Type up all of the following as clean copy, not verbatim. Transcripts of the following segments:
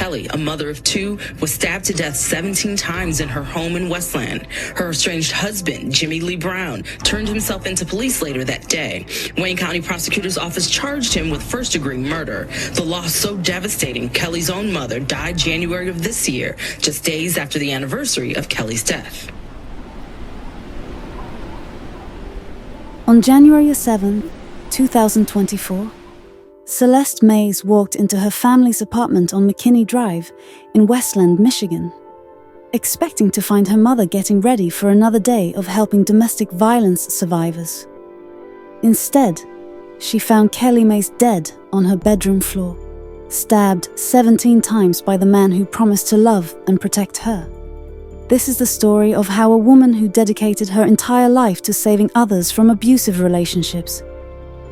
Kelly, a mother of two, was stabbed to death 17 times in her home in Westland. Her estranged husband, Jimmy Lee Brown, turned himself into police later that day. Wayne County Prosecutor's Office charged him with first-degree murder. The loss so devastating, Kelly's own mother died January of this year, just days after the anniversary of Kelly's death. On January 7, 2024, Celeste Maize walked into her family's apartment on McKinney Drive in Westland, Michigan, expecting to find her mother getting ready for another day of helping domestic violence survivors. Instead, she found Kelly Maize dead on her bedroom floor, stabbed 17 times by the man who promised to love and protect her. This is the story of how a woman who dedicated her entire life to saving others from abusive relationships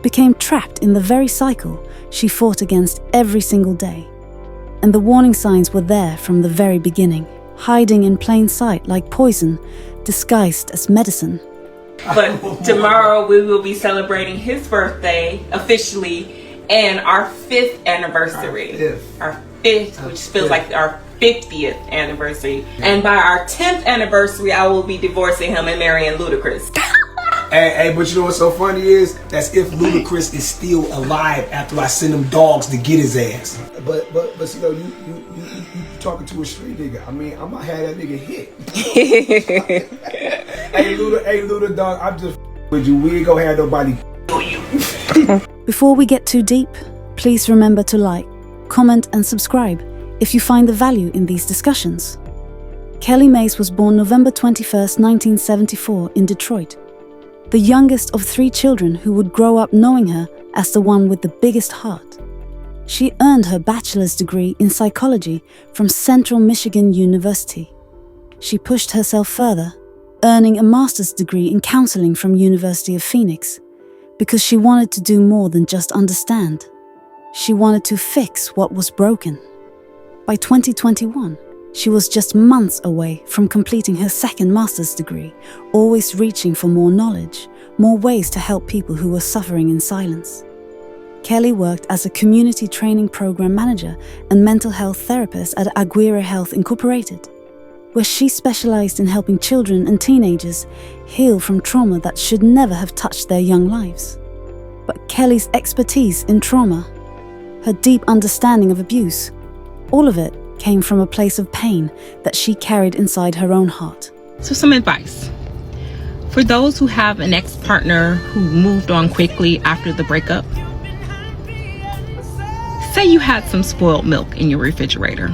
became trapped in the very cycle she fought against every single day. And the warning signs were there from the very beginning, hiding in plain sight like poison, disguised as medicine. But tomorrow we will be celebrating his birthday officially and our 5th anniversary. Our fifth, which feels like our 50th anniversary. And by our 10th anniversary, I will be divorcing him and marrying Ludacris. Hey, but you know what's so funny is that's if Ludacris is still alive after I send them dogs to get his ass. But you know, you talking to a street nigga. I mean, I might have that nigga hit. Hey Luda dog, I'm just with you. We ain't gonna have nobody you. Before we get too deep, please remember to like, comment and subscribe if you find the value in these discussions. Kelly Maize was born November 21st, 1974 in Detroit, the youngest of 3 children who would grow up knowing her as the one with the biggest heart. She earned her bachelor's degree in psychology from Central Michigan University. She pushed herself further, earning a master's degree in counseling from University of Phoenix, because she wanted to do more than just understand. She wanted to fix what was broken. By 2021, she was just months away from completing her 2nd master's degree, always reaching for more knowledge, more ways to help people who were suffering in silence. Kelly worked as a community training program manager and mental health therapist at Aguirre Health Incorporated, where she specialized in helping children and teenagers heal from trauma that should never have touched their young lives. But Kelly's expertise in trauma, her deep understanding of abuse, all of it came from a place of pain that she carried inside her own heart. So some advice. For those who have an ex-partner who moved on quickly after the breakup, say you had some spoiled milk in your refrigerator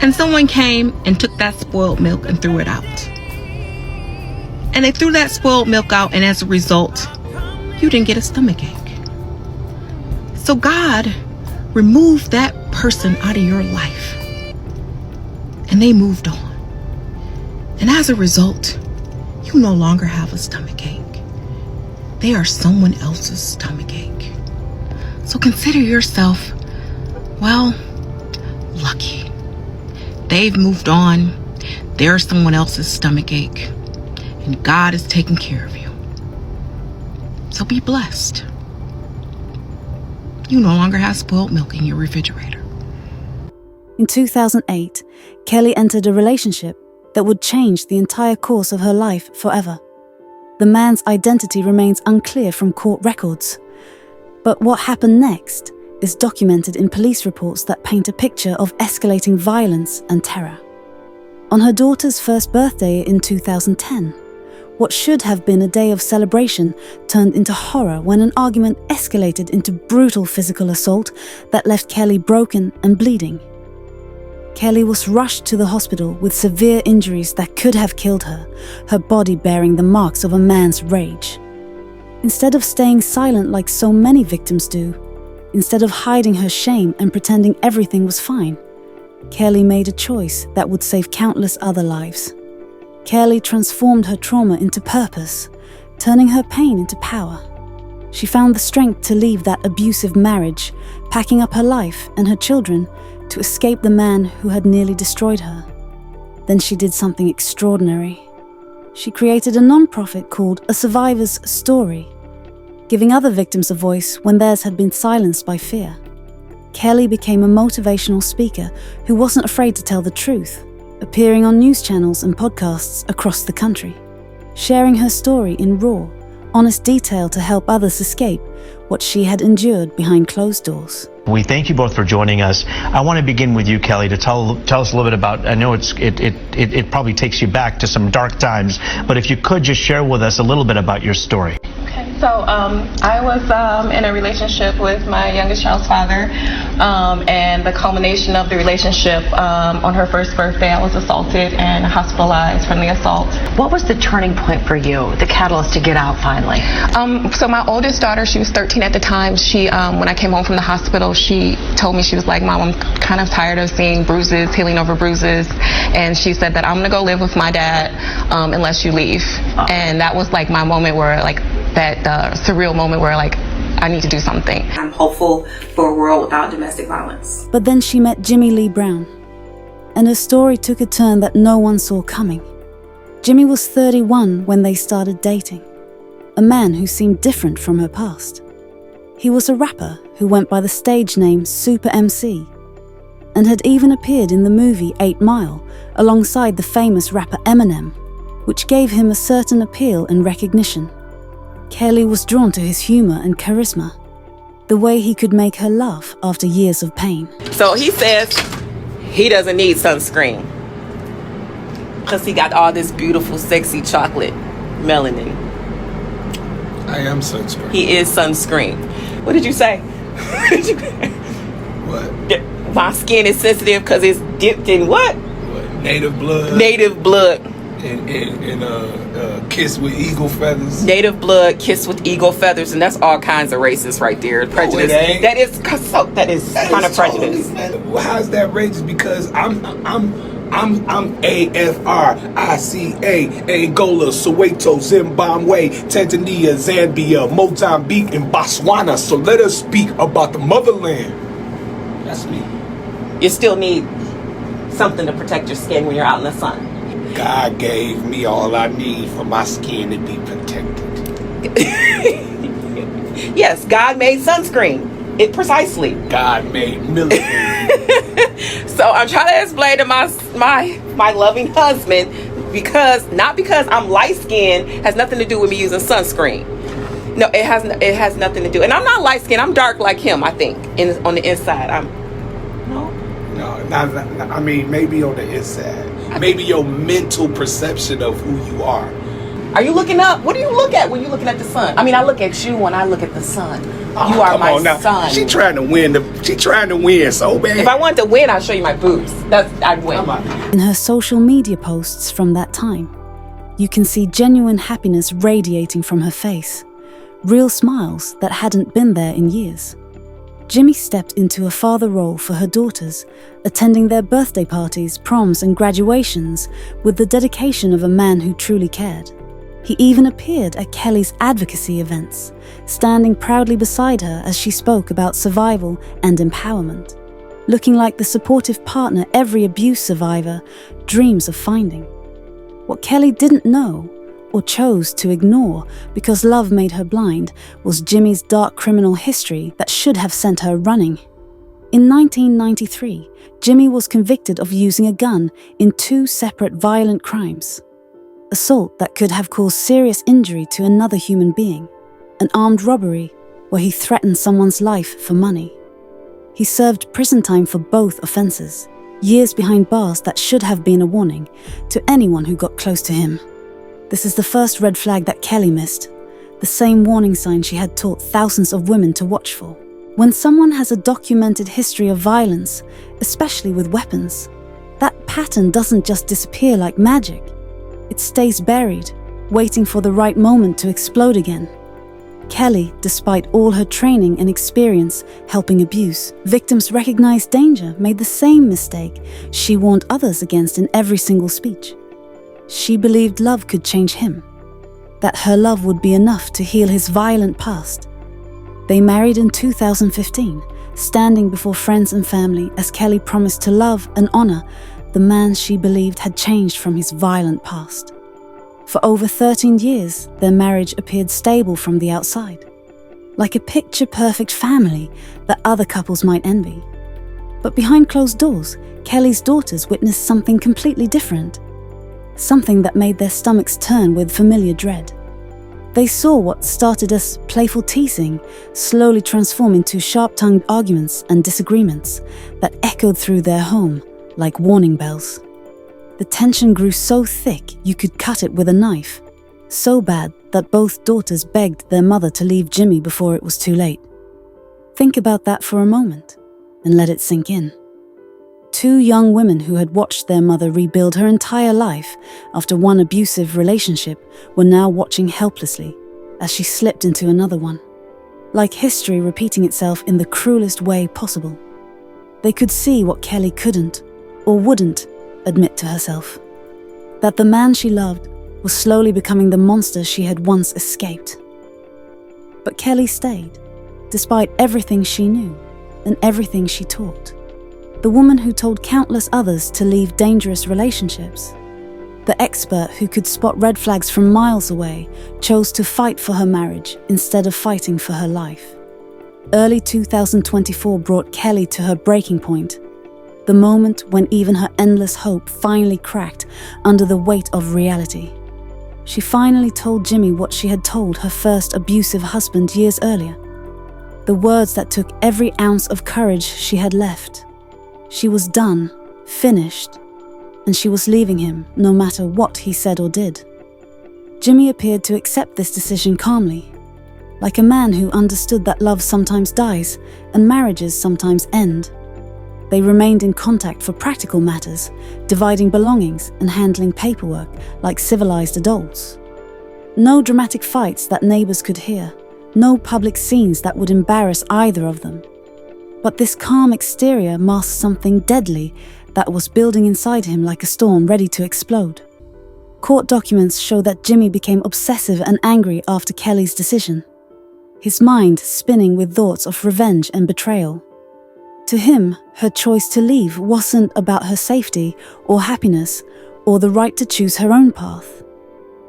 and someone came and took that spoiled milk and threw it out. And they threw that spoiled milk out, and as a result, you didn't get a stomachache. So God removed that person out of your life and they moved on. And as a result, you no longer have a stomachache. They are someone else's stomachache. So consider yourself, well, lucky. They've moved on. They're someone else's stomachache. And God is taking care of you. So be blessed. You no longer have spoiled milk in your refrigerator. In 2008, Kelly entered a relationship that would change the entire course of her life forever. The man's identity remains unclear from court records, but what happened next is documented in police reports that paint a picture of escalating violence and terror. On her daughter's first birthday in 2010, what should have been a day of celebration turned into horror when an argument escalated into brutal physical assault that left Kelly broken and bleeding. Kelly was rushed to the hospital with severe injuries that could have killed her, her body bearing the marks of a man's rage. Instead of staying silent like so many victims do, instead of hiding her shame and pretending everything was fine, Kelly made a choice that would save countless other lives. Kelly transformed her trauma into purpose, turning her pain into power. She found the strength to leave that abusive marriage, packing up her life and her children to escape the man who had nearly destroyed her. Then she did something extraordinary. She created a non-profit called A Survivor's Story, giving other victims a voice when theirs had been silenced by fear. Kelly became a motivational speaker who wasn't afraid to tell the truth, appearing on news channels and podcasts across the country, sharing her story in raw, honest detail to help others escape what she had endured behind closed doors. We thank you both for joining us. I want to begin with you, Kelly, to tell us a little bit about, I know it probably takes you back to some dark times, but if you could just share with us a little bit about your story. Okay, so I was in a relationship with my youngest child's father, and the culmination of the relationship, on her first birthday, I was assaulted and hospitalized from the assault. What was the turning point for you, the catalyst to get out finally? So my oldest daughter, she was 13 at the time. She, when I came home from the hospital, she told me, she was like, Mom, I'm kind of tired of seeing bruises, healing over bruises. And she said that I'm going to go live with my dad unless you leave. And that was like my moment where, like, that surreal moment where, like, I need to do something. I'm hopeful for a world without domestic violence. But then she met Jimmy Lee Brown, and her story took a turn that no one saw coming. Jimmy was 31 when they started dating, a man who seemed different from her past. He was a rapper who went by the stage name Supa Emcee, and had even appeared in the movie 8 Mile alongside the famous rapper Eminem, which gave him a certain appeal and recognition. Kelly was drawn to his humor and charisma, the way he could make her laugh after years of pain. So he says he doesn't need sunscreen because he got all this beautiful, sexy chocolate melanin. I am sunscreen. He is sunscreen. What did you say? What? My skin is sensitive because it's dipped in what? Native blood. Native blood. And kissed with eagle feathers. Native blood kissed with eagle feathers, and that's all kinds of racist right there. Prejudice. No, it ain't. That is kind of prejudice. Well, how's that racist? Because I'm AFRICA, Angola, Soweto, Zimbabwe, Tanzania, Zambia, Mozambique, and Botswana. So let us speak about the motherland. That's me. You still need something to protect your skin when you're out in the sun. God gave me all I need for my skin to be protected. Yes, God made sunscreen. It precisely. God made military. So I'm trying to explain to my loving husband, not because I'm light skinned has nothing to do with me using sunscreen. No, it has nothing to do. And I'm not light skinned. I'm dark like him, I think. On the inside, I mean, maybe on the inside. Maybe your mental perception of who you are. Are you looking up? What do you look at when you're looking at the sun? I mean, I look at you when I look at the sun. You are my son. She trying to win. She trying to win so bad. If I wanted to win, I'd show you my boobs. I'd win. In her social media posts from that time, you can see genuine happiness radiating from her face, real smiles that hadn't been there in years. Jimmy stepped into a father role for her daughters, attending their birthday parties, proms, and graduations with the dedication of a man who truly cared. He even appeared at Kelly's advocacy events, standing proudly beside her as she spoke about survival and empowerment, looking like the supportive partner every abuse survivor dreams of finding. What Kelly didn't know, or chose to ignore because love made her blind, was Jimmy's dark criminal history that should have sent her running. In 1993, Jimmy was convicted of using a gun in 2 separate violent crimes. Assault that could have caused serious injury to another human being, an armed robbery where he threatened someone's life for money. He served prison time for both offenses, years behind bars that should have been a warning to anyone who got close to him. This is the first red flag that Kelly missed, the same warning sign she had taught thousands of women to watch for. When someone has a documented history of violence, especially with weapons, that pattern doesn't just disappear like magic. It stays buried, waiting for the right moment to explode again. Kelly, despite all her training and experience helping abuse, victims recognized danger, made the same mistake she warned others against in every single speech. She believed love could change him, that her love would be enough to heal his violent past. They married in 2015, standing before friends and family as Kelly promised to love and honor the man she believed had changed from his violent past. For over 13 years, their marriage appeared stable from the outside. like a picture-perfect family that other couples might envy. But behind closed doors, Kelly's daughters witnessed something completely different, something that made their stomachs turn with familiar dread. They saw what started as playful teasing slowly transform into sharp-tongued arguments and disagreements that echoed through their home like warning bells. The tension grew so thick you could cut it with a knife, so bad that both daughters begged their mother to leave Jimmy before it was too late. Think about that for a moment and let it sink in. Two young women who had watched their mother rebuild her entire life after one abusive relationship were now watching helplessly as she slipped into another one, like history repeating itself in the cruelest way possible. They could see what Kelly couldn't or wouldn't admit to herself, that the man she loved was slowly becoming the monster she had once escaped. But Kelly stayed, despite everything she knew and everything she taught. The woman who told countless others to leave dangerous relationships. The expert who could spot red flags from miles away chose to fight for her marriage instead of fighting for her life. Early 2024 brought Kelly to her breaking point, the moment when even her endless hope finally cracked under the weight of reality. She finally told Jimmy what she had told her first abusive husband years earlier, the words that took every ounce of courage she had left. She was done, finished, and she was leaving him no matter what he said or did. Jimmy appeared to accept this decision calmly, like a man who understood that love sometimes dies and marriages sometimes end. They remained in contact for practical matters, dividing belongings and handling paperwork like civilized adults. No dramatic fights that neighbors could hear, no public scenes that would embarrass either of them. But this calm exterior masked something deadly that was building inside him like a storm ready to explode. Court documents show that Jimmy became obsessive and angry after Kelly's decision, his mind spinning with thoughts of revenge and betrayal. To him, her choice to leave wasn't about her safety or happiness or the right to choose her own path.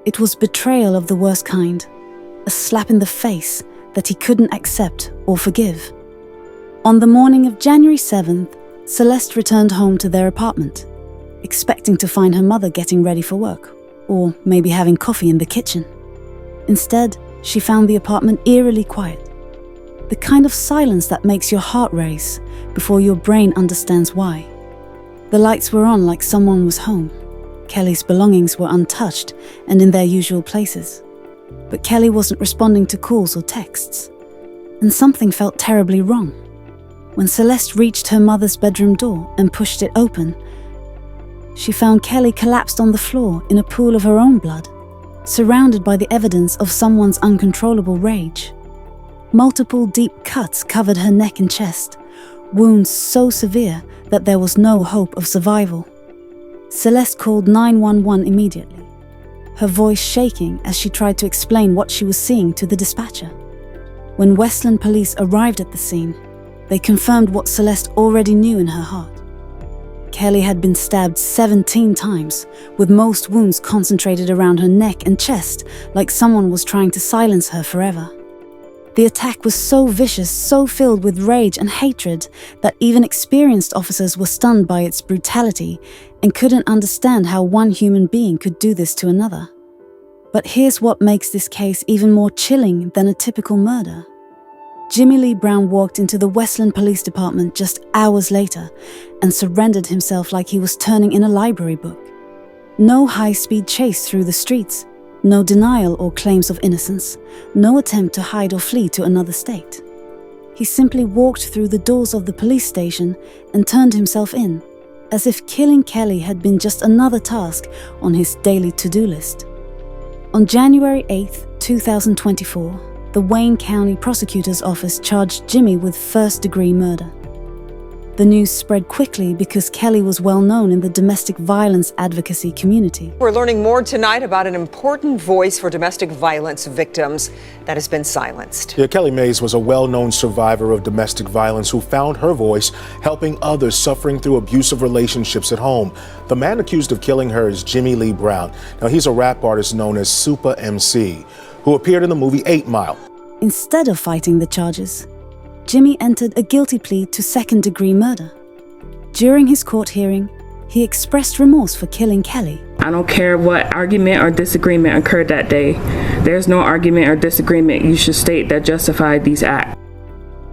It was betrayal of the worst kind, a slap in the face that he couldn't accept or forgive. On the morning of January 7th, Celeste returned home to their apartment, expecting to find her mother getting ready for work, or maybe having coffee in the kitchen. Instead, she found the apartment eerily quiet, the kind of silence that makes your heart race before your brain understands why. The lights were on like someone was home. Kelly's belongings were untouched and in their usual places. But Kelly wasn't responding to calls or texts, and something felt terribly wrong. When Celeste reached her mother's bedroom door and pushed it open, she found Kelly collapsed on the floor in a pool of her own blood, surrounded by the evidence of someone's uncontrollable rage. Multiple deep cuts covered her neck and chest, wounds so severe that there was no hope of survival. Celeste called 911 immediately, her voice shaking as she tried to explain what she was seeing to the dispatcher. When Westland police arrived at the scene, they confirmed what Celeste already knew in her heart. Kelly had been stabbed 17 times, with most wounds concentrated around her neck and chest, like someone was trying to silence her forever. The attack was so vicious, so filled with rage and hatred, that even experienced officers were stunned by its brutality and couldn't understand how one human being could do this to another. But here's what makes this case even more chilling than a typical murder. Jimmy Lee Brown walked into the Westland Police Department just hours later and surrendered himself like he was turning in a library book. No high-speed chase through the streets, no denial or claims of innocence, no attempt to hide or flee to another state. He simply walked through the doors of the police station and turned himself in, as if killing Kelly had been just another task on his daily to-do list. On January 8, 2024, the Wayne County Prosecutor's Office charged Jimmy with first-degree murder. The news spread quickly because Kelly was well known in the domestic violence advocacy community. We're learning more tonight about an important voice for domestic violence victims that has been silenced. Yeah, Kelly Maize was a well-known survivor of domestic violence who found her voice helping others suffering through abusive relationships at home. The man accused of killing her is Jimmy Lee Brown. Now, he's a rap artist known as Supa Emcee, who appeared in the movie 8 Mile. Instead of fighting the charges, Jimmy entered a guilty plea to second-degree murder. During his court hearing, he expressed remorse for killing Kelly. I don't care what argument or disagreement occurred that day. There's no argument or disagreement you should state that justified these acts.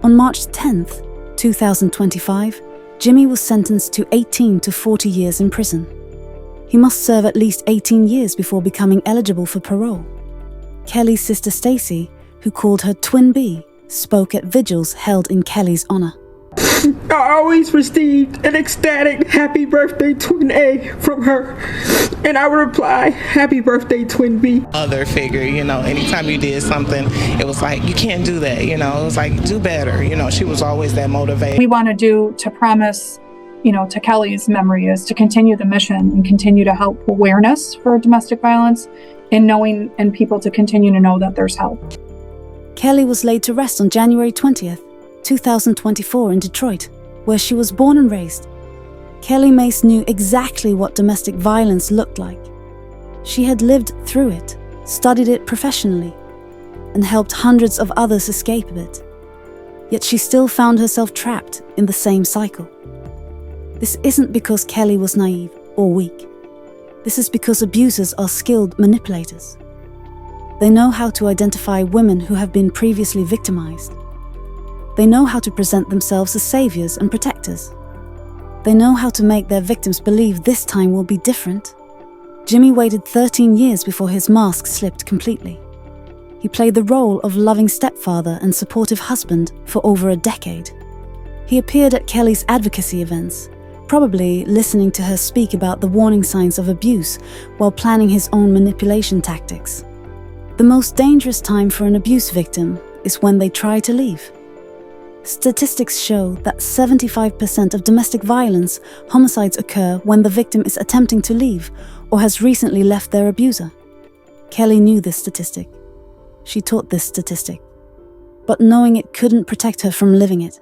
On March 10th, 2025, Jimmy was sentenced to 18 to 40 years in prison. He must serve at least 18 years before becoming eligible for parole. Kelly's sister Stacy, who called her Twin B, spoke at vigils held in Kelly's honor. I always received an ecstatic happy birthday Twin A from her, and I would reply, happy birthday Twin B. Other figure, anytime you did something, it was like, you can't do that, it was like, do better, she was always that motivator. We want to promise, to Kelly's memory is to continue the mission and continue to help awareness for domestic violence and people to continue to know that there's help. Kelly was laid to rest on January 20th, 2024 in Detroit, where she was born and raised. Kelly Maize knew exactly what domestic violence looked like. She had lived through it, studied it professionally, and helped hundreds of others escape it. Yet she still found herself trapped in the same cycle. This isn't because Kelly was naive or weak. This is because abusers are skilled manipulators. They know how to identify women who have been previously victimized. They know how to present themselves as saviors and protectors. They know how to make their victims believe this time will be different. Jimmy waited 13 years before his mask slipped completely. He played the role of loving stepfather and supportive husband for over a decade. He appeared at Kelly's advocacy events, probably listening to her speak about the warning signs of abuse while planning his own manipulation tactics. The most dangerous time for an abuse victim is when they try to leave. Statistics show that 75% of domestic violence homicides occur when the victim is attempting to leave or has recently left their abuser. Kelly knew this statistic. She taught this statistic, but knowing it couldn't protect her from living it.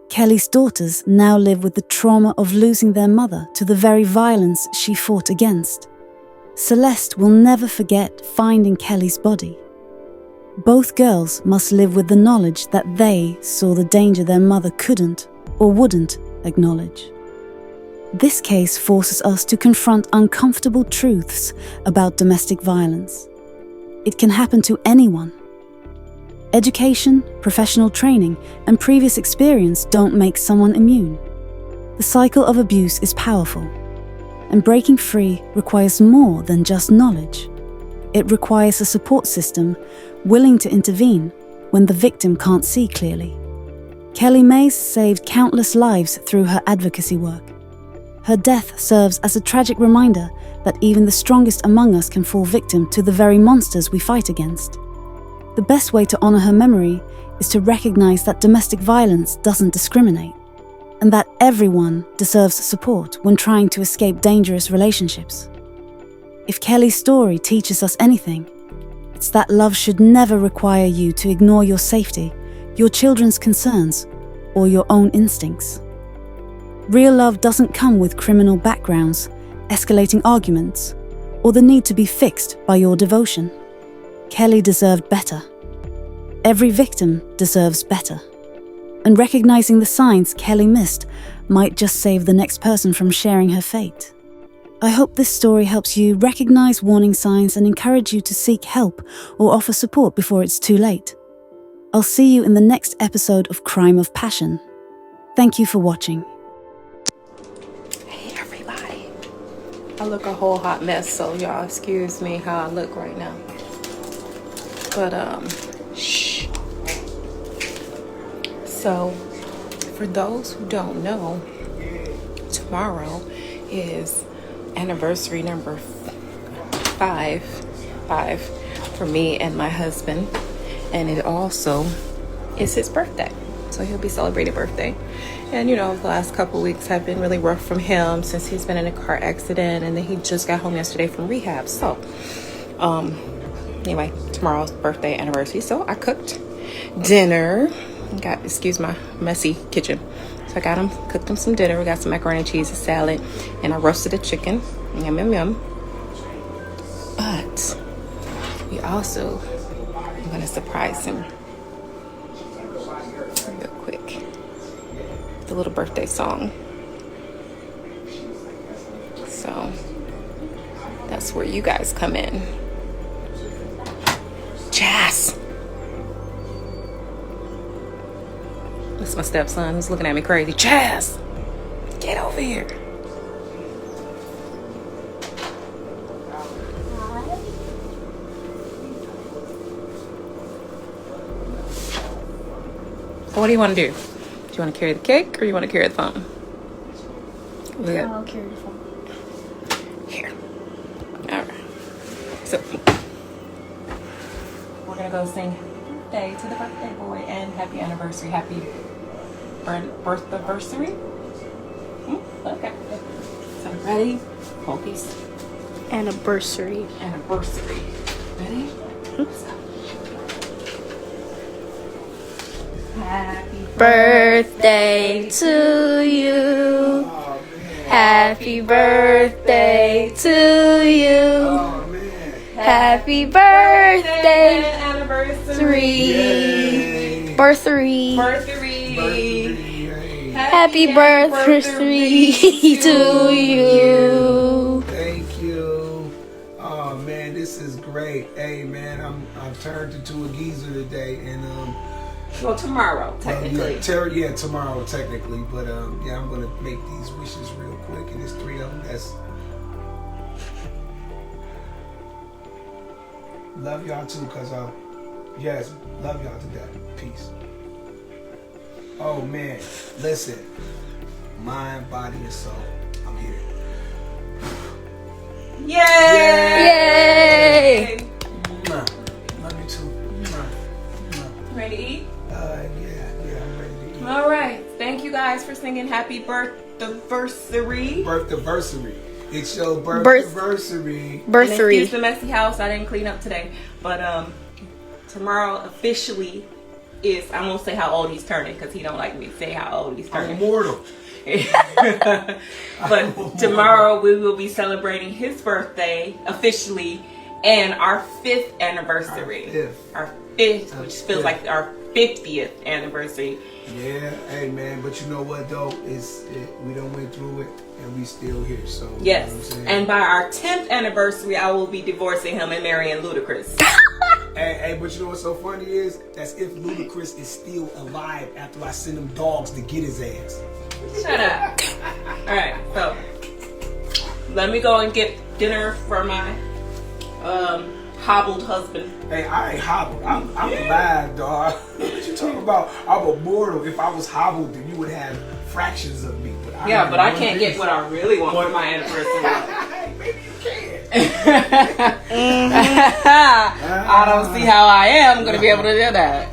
Kelly's daughters now live with the trauma of losing their mother to the very violence she fought against. Celeste will never forget finding Kelly's body. Both girls must live with the knowledge that they saw the danger their mother couldn't or wouldn't acknowledge. This case forces us to confront uncomfortable truths about domestic violence. It can happen to anyone. Education, professional training, and previous experience don't make someone immune. The cycle of abuse is powerful, and breaking free requires more than just knowledge. It requires a support system willing to intervene when the victim can't see clearly. Kelly Maize saved countless lives through her advocacy work. Her death serves as a tragic reminder that even the strongest among us can fall victim to the very monsters we fight against. The best way to honor her memory is to recognize that domestic violence doesn't discriminate, and that everyone deserves support when trying to escape dangerous relationships. If Kelly's story teaches us anything, it's that love should never require you to ignore your safety, your children's concerns, or your own instincts. Real love doesn't come with criminal backgrounds, escalating arguments, or the need to be fixed by your devotion. Kelly deserved better. Every victim deserves better. And recognizing the signs Kelly missed might just save the next person from sharing her fate. I hope this story helps you recognize warning signs and encourage you to seek help or offer support before it's too late. I'll see you in the next episode of Crime of Passion. Thank you for watching. Hey everybody. I look a whole hot mess, so y'all excuse me how I look right now. But shh. So, for those who don't know, tomorrow is anniversary number 5 for me and my husband, and it also is his birthday, so he'll be celebrating birthday. And the last couple weeks have been really rough from him since he's been in a car accident, and then he just got home yesterday from rehab. So anyway, tomorrow's birthday anniversary, so I cooked dinner. Excuse my messy kitchen. So I cooked him some dinner. We got some macaroni and cheese, a salad, and I roasted a chicken. Yum, yum, yum. But we also I'm gonna surprise him real quick. The little birthday song. So that's where you guys come in. Jazz. That's my stepson who's looking at me crazy. Jazz, get over here. So what do you want to do? Do you want to carry the cake or you want to carry the phone? I'll carry the phone. Here. All right. So we're gonna go sing "Day" to the birthday boy and happy anniversary, happy birthday-versary. Okay. So ready? Focus. Anniversary. Anniversary. Ready? Let's go. Happy Birthday to you. Happy birthday to you. Happy birthday, anniversary. Birthday. Happy birthday to you. Thank you. Oh man, this is great. Hey man, I've turned into a geezer today, and well, tomorrow technically. Yeah, tomorrow technically, but yeah, I'm gonna make these wishes real quick, and there's 3 of them. That's love y'all too, cause yes, love y'all to death. Peace. Oh man, listen, mind, body, and soul. I'm here. Yay! Love you too. Ready to eat? Yeah, I'm ready to eat. All right. Thank you guys for singing happy birthday-versary. Birthday-versary. It's your birthday-versary. Excuse the messy house. I didn't clean up today. But tomorrow officially is, I won't say how old he's turning because he don't like me to say how old he's turning. I'm immortal. But tomorrow we will be celebrating his birthday officially and our 5th anniversary. Our 5th, which feels like our 50th anniversary. Yeah, hey man, but you know what though? We done went through it and we still here. So yes, you know what I'm saying? And by our 10th anniversary, I will be divorcing him and marrying Ludacris. Hey, but you know what's so funny is that's if Ludacris is still alive after I send them dogs to get his ass. Shut up. All right, so let me go and get dinner for my hobbled husband. Hey, I ain't hobbled. I'm alive, dog. What you talking about? I'm immortal. If I was hobbled, then you would have fractions of me. But I can't get what I really want for my anniversary. Maybe you can. I don't see how I am going to be able to do that.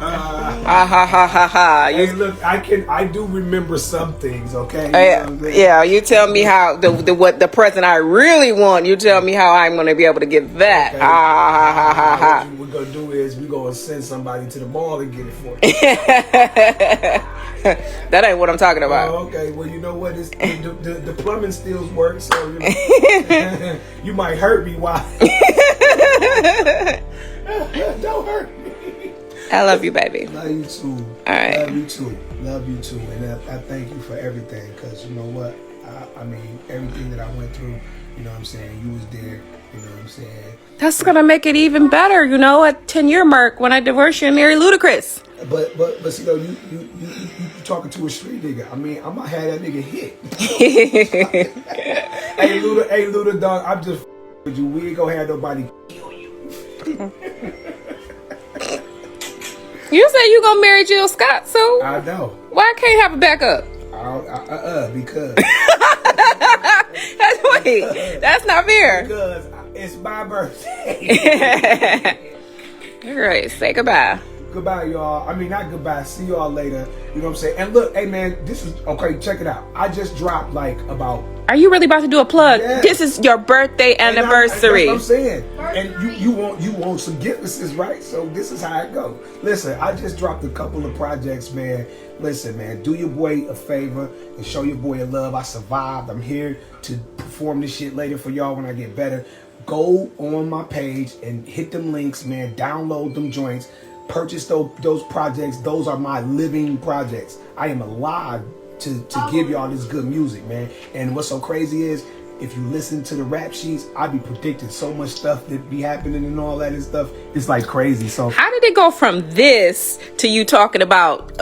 Hey, look, I do remember some things, okay? Yeah, you tell me how what the present I really want. You tell me how I'm going to be able to get that. What we're gonna do is we're gonna send somebody to the mall and get it for you. That ain't what I'm talking about. Oh, okay, well you know what? The plumbing still works, so you know, you might hurt me. Why? Don't hurt me. I love you, baby. Love you too. All right. Love you too. And I thank you for everything, because you know what? I mean, everything that I went through, you know what I'm saying? You was there, you know what I'm saying? That's going to make it even better, you know, at 10-year mark when I divorce you and marry Ludacris. But see, though, you talking to a street nigga. I mean, I might have that nigga hit. Hey, Luda, dog, I'm just with you. We ain't gonna have nobody kill you. You say you gonna marry Jill Scott, so I know. Why I can't have a backup? Because that's not fair. Because it's my birthday. All right, say goodbye. Goodbye, y'all. I mean, not goodbye. See y'all later. You know what I'm saying? And look, hey man, this is okay. Check it out. I just dropped like about. Are you really about to do a plug? Yes. This is your birthday anniversary. That's what I'm saying. And you want some gifts, right? So this is how it go. Listen, I just dropped a couple of projects, man. Listen, man, do your boy a favor and show your boy a love. I survived. I'm here to perform this shit later for y'all when I get better. go on my page and hit them links, man. Download them joints. Purchase those projects. Those are my living projects. I am alive to give y'all this good music, man. And what's so crazy is, if you listen to the rap sheets, I be predicting so much stuff that be happening and all that and stuff. It's like crazy. So how did it go from this to you talking about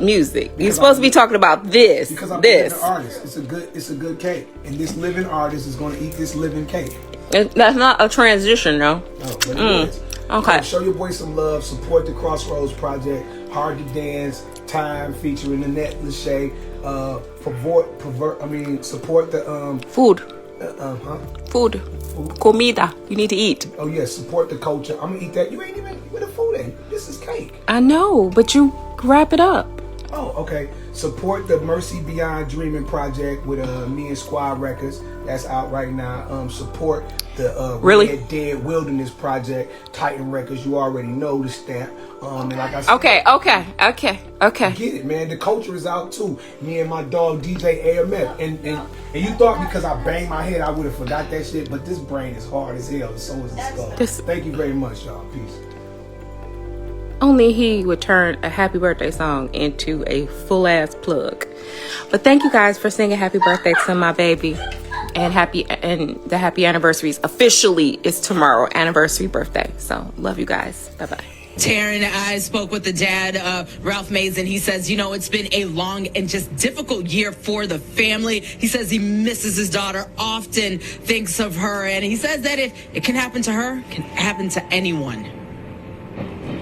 music? You're supposed to be talking about this. Because I'm an artist. It's a good cake. And this living artist is gonna eat this living cake. That's not a transition, though. No, but it is. Okay. Show your boy some love. Support the Crossroads Project. Hard to Dance. Time featuring Annette Lachey. Support the food. Food. Comida. You need to eat. Oh yeah, support the culture. I'm gonna eat that. You ain't even where the food at. This is cake. I know, but you wrap it up. Oh, okay. Support the Mercy Beyond Dreaming project with me and Squad Records. That's out right now. Support the Red Dead Wilderness project, Titan Records. You already know the stamp. And like I said, okay. Get it, man. The culture is out too. Me and my dog DJ AMF. And you thought because I banged my head I would have forgot that shit, but this brain is hard as hell. So is the skull. Thank you very much, y'all. Peace. Only he would turn a happy birthday song into a full ass plug. But thank you guys for singing happy birthday to my baby. And the happy anniversaries officially is tomorrow, anniversary birthday. So love you guys. Bye-bye. Taryn and I spoke with the dad, Ralph Maize, and he says, it's been a long and just difficult year for the family. He says he misses his daughter, often thinks of her, and he says that if it can happen to her, it can happen to anyone.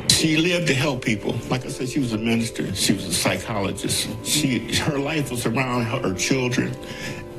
She lived to help people. Like I said, she was a minister. She was a psychologist. Her life was around her children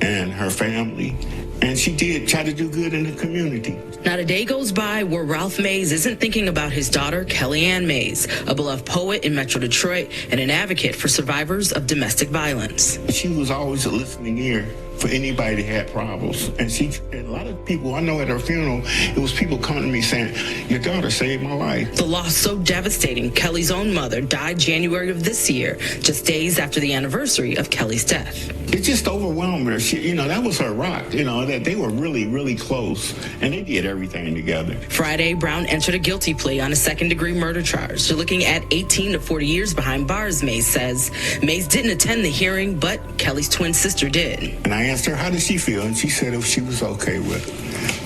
and her family. And she did try to do good in the community. Not a day goes by where Ralph Maize isn't thinking about his daughter, Kellyanne Maize, a beloved poet in Metro Detroit and an advocate for survivors of domestic violence. She was always a listening ear for anybody that had problems. And a lot of people I know at her funeral, it was people coming to me saying, your daughter saved my life. The loss so devastating, Kelly's own mother died January of this year, just days after the anniversary of Kelly's death. It just overwhelmed her. That was her rock, that they were really, really close. And they did everything together. Friday, Brown entered a guilty plea on a second-degree murder charge. They're looking at 18 to 40 years behind bars, Maize says. Maize didn't attend the hearing, but Kelly's twin sister did. And I asked her, how did she feel? And she said if she was okay with it,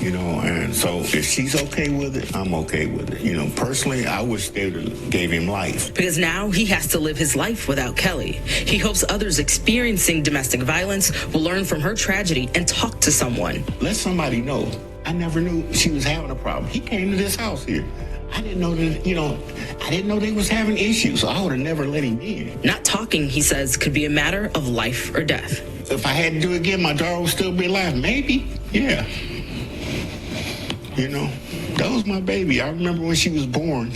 and so if she's okay with it, I'm okay with it. Personally, I wish they gave him life. Because now he has to live his life without Kelly. He hopes others experiencing domestic violence will learn from her tragedy and talk to someone. Let somebody know. I never knew she was having a problem. He came to this house here. I didn't know that, I didn't know they was having issues, so I would have never let him in. Not talking, he says, could be a matter of life or death. If I had to do it again, my daughter would still be alive. Maybe, yeah. That was my baby. I remember when she was born.